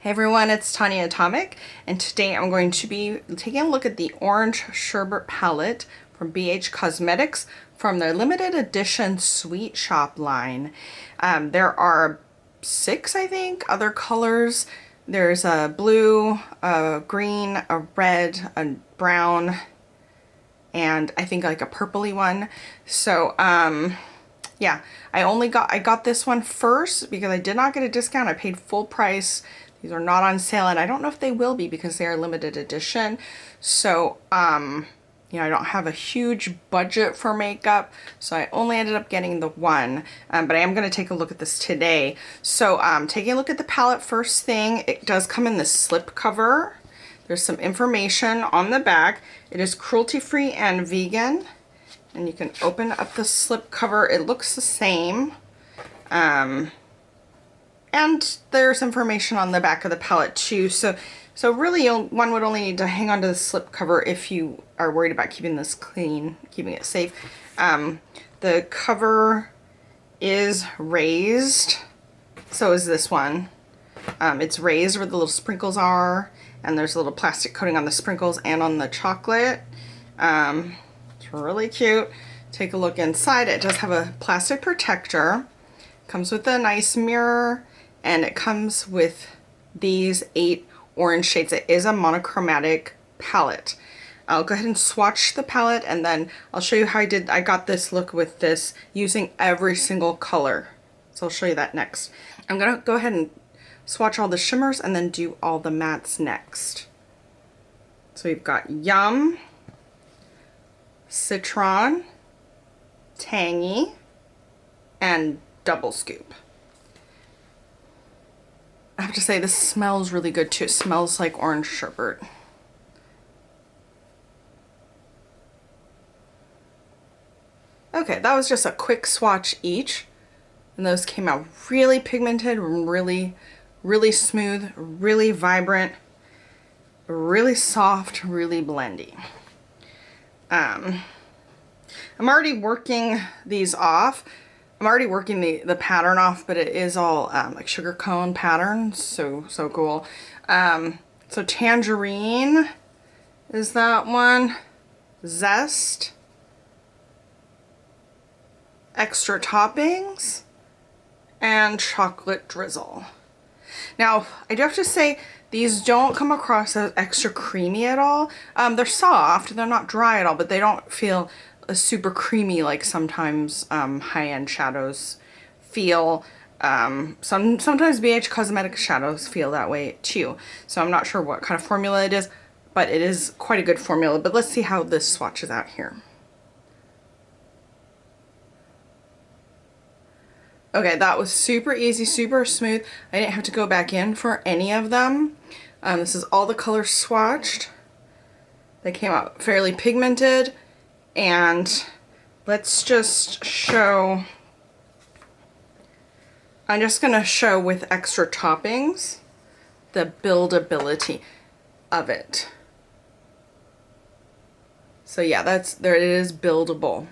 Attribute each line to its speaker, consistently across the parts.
Speaker 1: Hey everyone, it's Tanya Atomic, and today I'm going to be taking a look at the Orange Sorbet palette from BH Cosmetics from their limited edition Sweet Shop line. There are 6, I think, other colors. There's a blue, a green, a red, a brown, and I think like a purpley one. So, yeah, I got this one first because I did not get a discount. I paid full price. These are not on sale, and I don't know if they will be because they are limited edition. So, you know, I don't have a huge budget for makeup, so I only ended up getting the one. But I am going to take a look at this today. So, taking a look at the palette first thing, it does come in the slip cover. There's some information on the back. It is cruelty-free and vegan. And you can open up the slip cover. It looks the same. And there's information on the back of the palette too. So really one would only need to hang on to the slip cover if you are worried about keeping this clean, keeping it safe. The cover is raised. So is this one. It's raised where the little sprinkles are. And there's a little plastic coating on the sprinkles and on the chocolate. It's really cute. Take a look inside. It does have a plastic protector. Comes with a nice mirror. And it comes with these 8 orange shades. It is a monochromatic palette. I'll go ahead and swatch the palette, and then I'll show you how I got this look with this using every single color. So I'll show you that next. I'm gonna go ahead and swatch all the shimmers and then do all the mattes next. So we've got Yum, Citron, Tangy, and Double Scoop. I have to say, this smells really good too. It smells like orange sherbet. Okay, that was just a quick swatch each. And those came out really pigmented, really smooth, really vibrant, really soft, really blendy. I'm already working these off. I'm already working the pattern off, but it is all like sugar cone patterns, so cool. So Tangerine is that one. Zest. Extra Toppings. And Chocolate Drizzle. Now, I do have to say, these don't come across as extra creamy at all. They're soft, they're not dry at all, but they don't feel super creamy like sometimes high-end shadows feel. Sometimes BH Cosmetic shadows feel that way too. So I'm not sure what kind of formula it is, but it is quite a good formula. But let's see how this swatches out here. Okay, that was super easy, super smooth. I didn't have to go back in for any of them. This is all the colors swatched. They came out fairly pigmented. And let's just show, I'm just going to show with extra toppings the buildability of it. So yeah, there it is, buildable.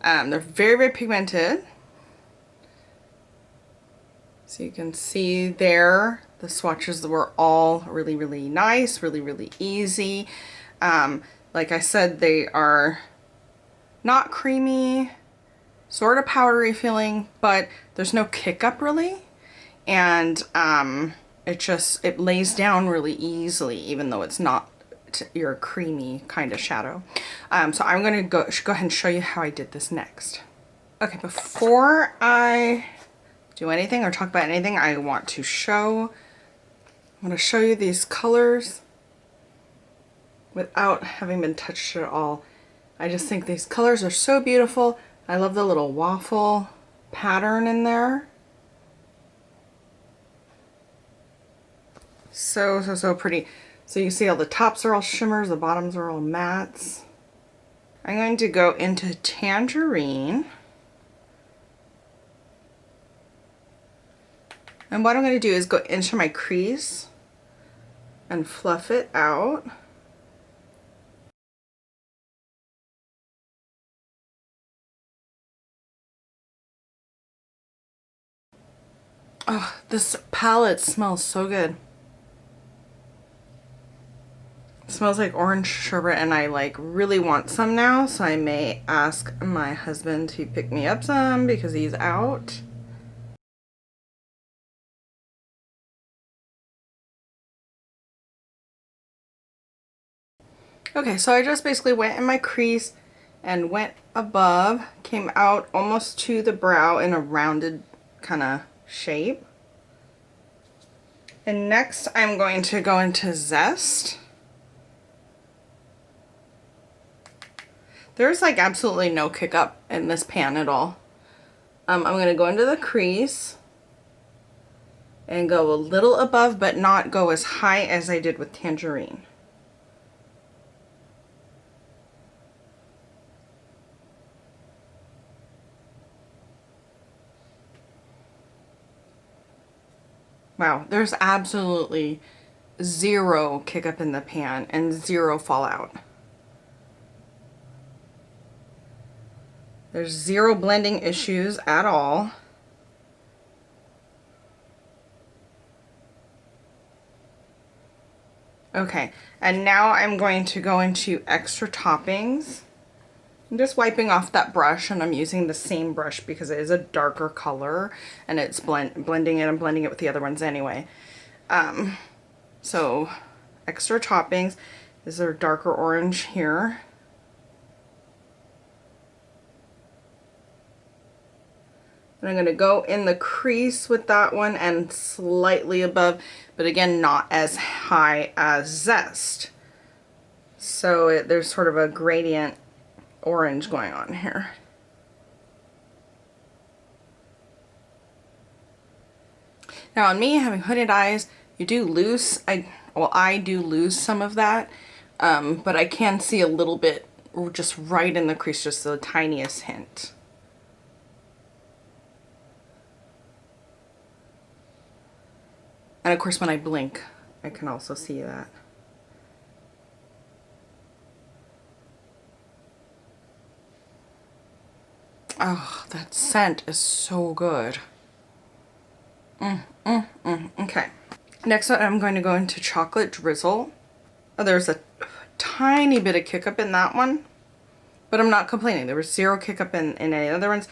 Speaker 1: They're very pigmented. So you can see there, the swatches were all really nice, really easy. Like I said, they are not creamy, sort of powdery feeling, but there's no kick up really. And it lays down really easily, even though it's not your creamy kind of shadow. So I'm going to go ahead and show you how I did this next. Okay, before I do anything or talk about anything, I want to I'm going to show you these colors without having been touched at all. I just think these colors are so beautiful. I love the little waffle pattern in there. So pretty. So you see all the tops are all shimmers, the bottoms are all mattes. I'm going to go into Tangerine. And what I'm going to do is go into my crease and fluff it out. Oh, this palette smells so good. It smells like orange sherbet, and I like really want some now, so I may ask my husband to pick me up some because he's out. Okay, so I just basically went in my crease and went above, came out almost to the brow in a rounded kind of shape. And next I'm going to go into Zest. There's like absolutely no kick up in this pan at all. I'm going to go into the crease and go a little above, but not go as high as I did with Tangerine. Wow, there's absolutely zero kick up in the pan and zero fallout. There's zero blending issues at all. Okay, and now I'm going to go into extra toppings. I'm just wiping off that brush, and I'm using the same brush because it is a darker color and it's blending it. I'm blending it with the other ones anyway. So extra toppings. Is there darker orange here? And I'm going to go in the crease with that one and slightly above, but again, not as high as Zest. So there's sort of a gradient orange going on here. Now on me having hooded eyes, you do lose, I do lose some of that, but I can see a little bit just right in the crease, just the tiniest hint. And of course when I blink, I can also see that. Oh, that scent is so good. Okay. Next up, I'm going to go into Chocolate Drizzle. Oh, there's a tiny bit of kick up in that one, but I'm not complaining. There was zero kick up in any other ones,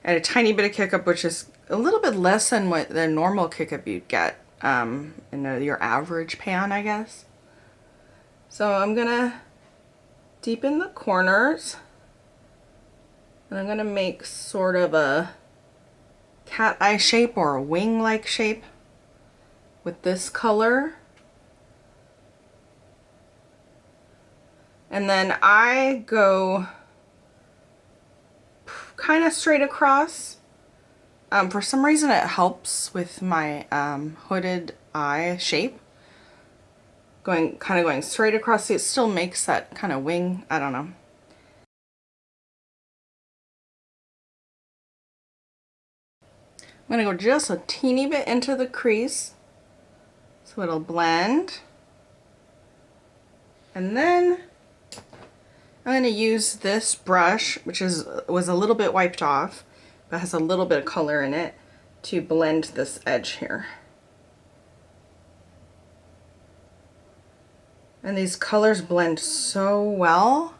Speaker 1: and a tiny bit of kick up, which is a little bit less than what the normal kick up you'd get in your average pan, I guess. So I'm gonna deepen the corners. And I'm going to make sort of a cat eye shape or a wing-like shape with this color. And then I go kind of straight across. For some reason it helps with my hooded eye shape. Kind of going straight across. It still makes that kind of wing, I don't know. I'm going to go just a teeny bit into the crease so it'll blend. And then I'm going to use this brush, which was a little bit wiped off, but has a little bit of color in it, to blend this edge here. And these colors blend so well.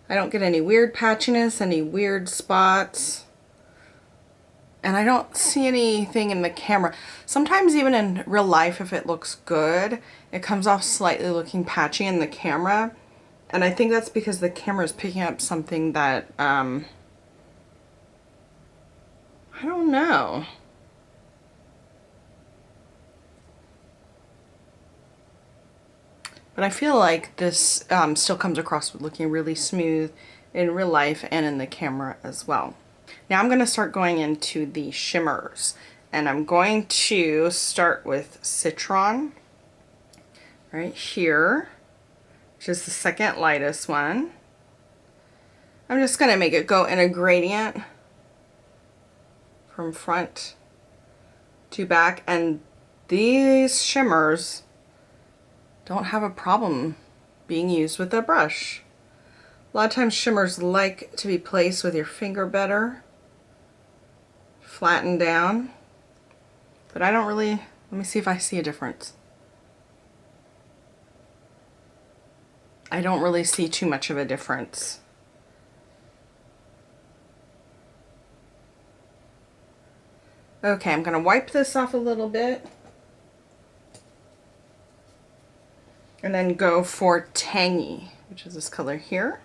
Speaker 1: I don't get any weird patchiness, any weird spots. And I don't see anything in the camera. Sometimes even in real life, if it looks good, it comes off slightly looking patchy in the camera. And I think that's because the camera is picking up something that, I don't know. But I feel like this still comes across with looking really smooth in real life and in the camera as well. Now I'm going to start going into the shimmers. And I'm going to start with Citron right here, which is the second lightest one. I'm just going to make it go in a gradient from front to back. And these shimmers don't have a problem being used with a brush. A lot of times shimmers like to be placed with your finger better. flatten down, but I don't really, let me see if I see a difference. I don't really see too much of a difference. Okay, I'm gonna wipe this off a little bit and then go for Tangy, which is this color here.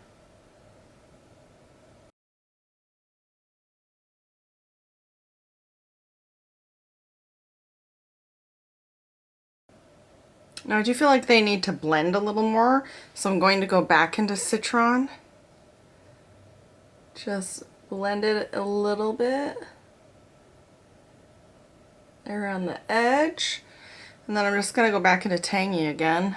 Speaker 1: Now I do feel like they need to blend a little more, so I'm going to go back into Citron. Just blend it a little bit around the edge, and then I'm just going to go back into Tangy again.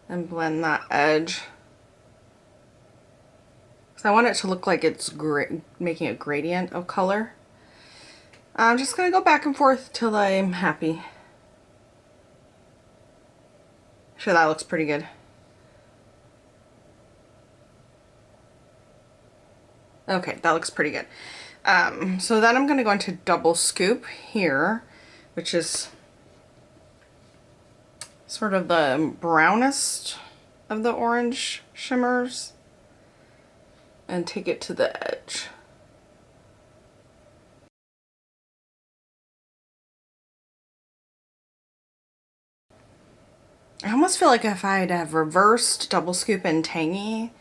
Speaker 1: And blend that edge. So I want it to look like it's making a gradient of color. I'm just going to go back and forth till I'm happy. Sure, that looks pretty good. Okay, that looks pretty good. So then I'm going to go into Double Scoop here, which is sort of the brownest of the orange shimmers, and take it to the edge. I almost feel like if I'd have reversed Double Scoop and Tangy,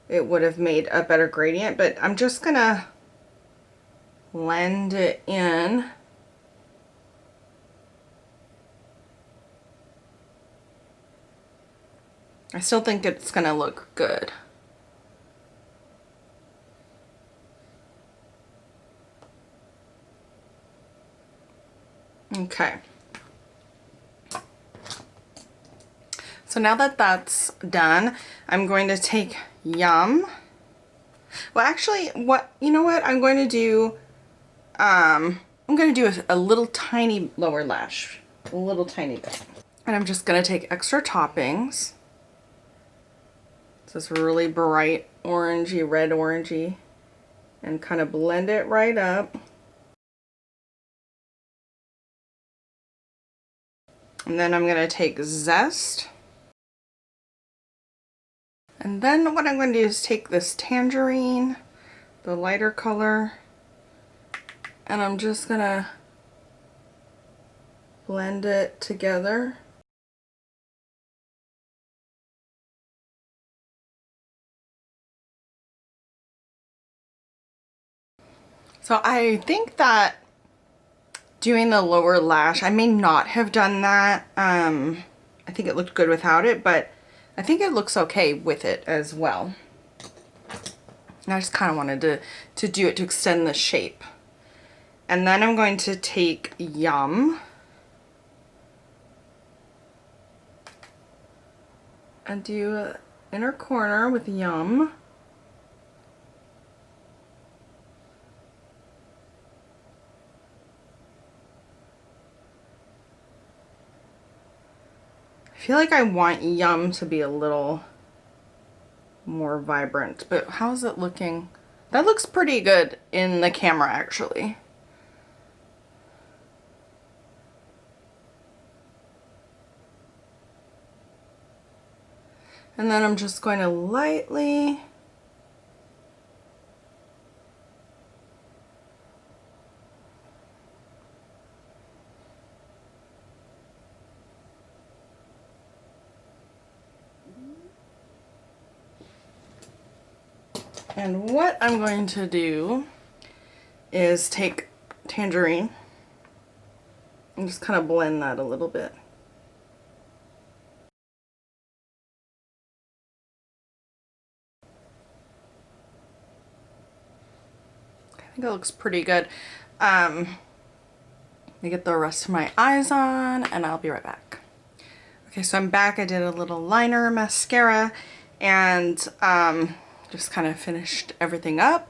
Speaker 1: it would have made a better gradient, but I'm just gonna blend it in. I still think it's gonna look good. Okay. So now that that's done, I'm going to take Yum. Well, actually, you know what I'm going to do? I'm going to do a little tiny lower lash, a little tiny bit. And I'm just going to take extra toppings. It's this really bright orangey, red orangey, and kind of blend it right up. And then I'm going to take Zest. And then what I'm going to do is take this Tangerine, the lighter color, and I'm just going to blend it together. So I think that doing the lower lash, I may not have done that. I think it looked good without it, but I think it looks okay with it as well. And I just kind of wanted to do it to extend the shape. And then I'm going to take Yum and do an inner corner with Yum. I feel like I want Yum to be a little more vibrant, but how's it looking? That looks pretty good in the camera, actually. And then I'm just going to lightly and what I'm going to do is take Tangerine and just kind of blend that a little bit. I think it looks pretty good. Let me get the rest of my eyes on and I'll be right back. Okay, so I'm back. I did a little liner, mascara, and just kind of finished everything up.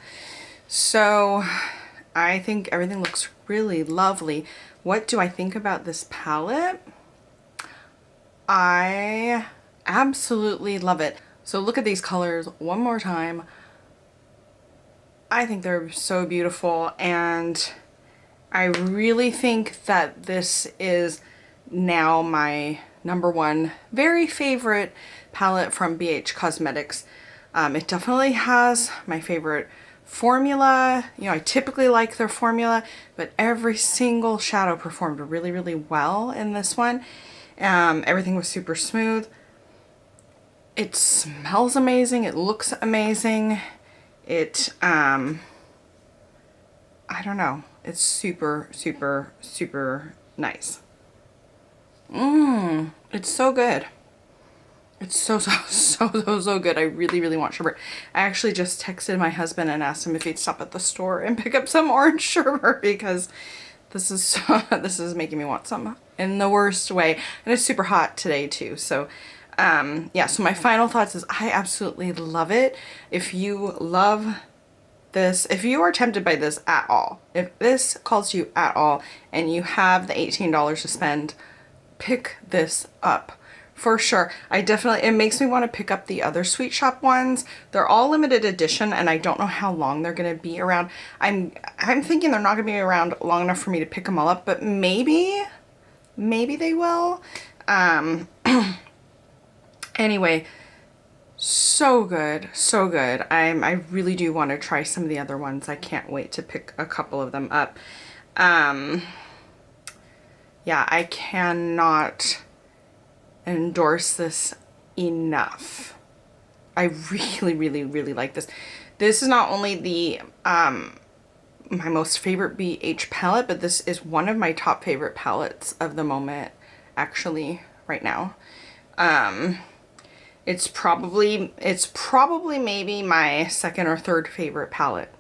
Speaker 1: So I think everything looks really lovely. What do I think about this palette? I absolutely love it. So look at these colors one more time. I think they're so beautiful, and I really think that this is now my #1 very favorite palette from BH Cosmetics. It definitely has my favorite formula. You know, I typically like their formula, but every single shadow performed really, really well in this one. Everything was super smooth. It smells amazing. It looks amazing. It, I don't know. It's super, super, super nice. It's so good. It's so good. I really, really want sherbet. I actually just texted my husband and asked him if he'd stop at the store and pick up some orange sherbet, because this is this is making me want some in the worst way. And it's super hot today too. So yeah, so my final thoughts is I absolutely love it. If you love this, if you are tempted by this at all, if this calls to you at all and you have the $18 to spend, pick this up for sure. It makes me want to pick up the other Sweet Shop ones. They're all limited edition, and I don't know how long they're going to be around. I'm thinking they're not going to be around long enough for me to pick them all up, but maybe they will. Anyway, so good, so good. I really do want to try some of the other ones. I can't wait to pick a couple of them up. Yeah, I cannot endorse this enough. I really, really, really like this. This is not only the my most favorite BH palette, but this is one of my top favorite palettes of the moment, actually, right now. It's probably maybe my second or third favorite palette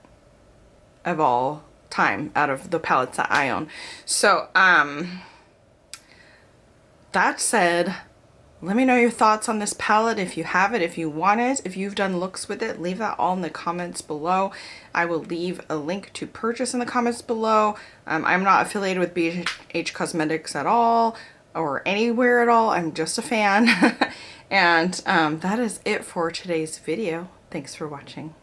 Speaker 1: of all time out of the palettes that I own. So, that said, let me know your thoughts on this palette. If you have it, if you want it, if you've done looks with it, leave that all in the comments below. I will leave a link to purchase in the comments below. I'm not affiliated with BH Cosmetics at all or anywhere at all. I'm just a fan. And that is it for today's video. Thanks for watching.